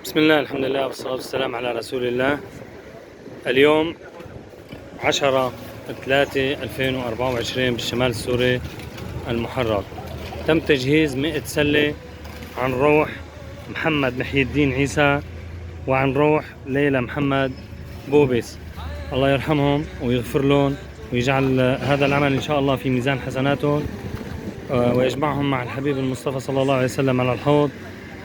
بسم الله، الحمد لله، والصلاة والسلام على رسول الله. اليوم 10/3/2024 بالشمال السوري المحرر. تم تجهيز 100 سلة عن روح محمد محي الدين عيسى وعن روح ليلى محمد بوبس، الله يرحمهم ويغفر لهم ويجعل هذا العمل إن شاء الله في ميزان حسناتهم، ويجمعهم مع الحبيب المصطفى صلى الله عليه وسلم على الحوض.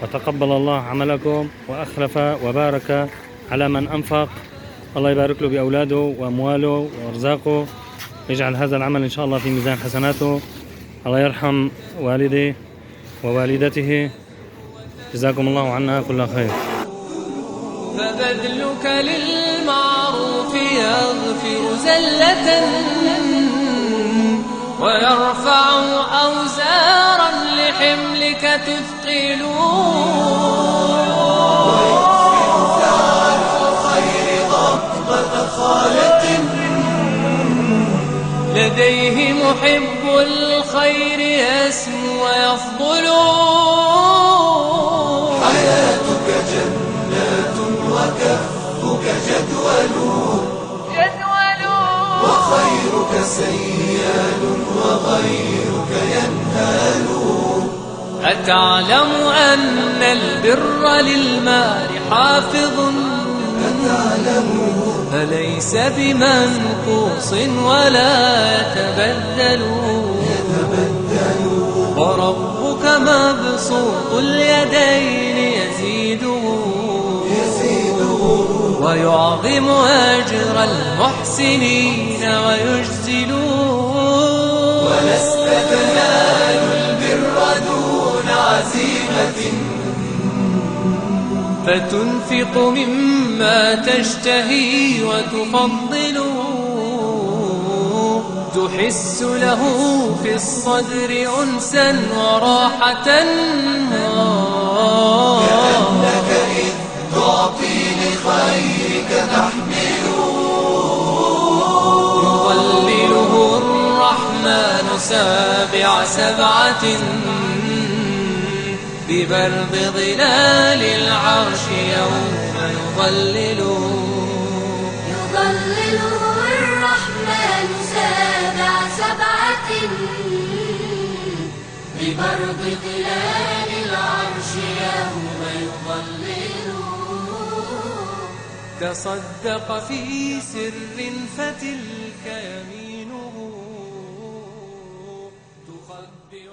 وتقبل الله عملكم وأخلف وبارك على من أنفق، الله يبارك له بأولاده وأمواله وأرزاقه، يجعل هذا العمل إن شاء الله في ميزان حسناته. الله يرحم والديه ووالدته، جزاكم الله عنا كل خير. فبذلك للمعروف يغفر زلة ويرفع أوزارا لحملك تثقل، ويكفر فعل الخير ضبطة خالق لديه محب الخير يسمو ويفضل. حياتك جنات وكفك جدول وخيرك سيال وغيرك ينهال. أتعلم أن البر للمال حافظ؟ فليس بمنقوص ولا يتبدل. وربك مبسوط اليدين يزيده ويعظم أجر المحسنين ويجزل. ولست تنال البر دون عزيمة فتنفق مما تشتهي وتفضل. تحس له في الصدر أنسا وراحة كأنك إذ تعطي لخيرك تحمل. يظلله الرحمن سابع سبعة ببرد ظلال العرش يوم يظلله الرحمن سابع سبعة ببرد ظلال العرش يوم يظلله. تصدق في سر فتلك يمينه تخبئ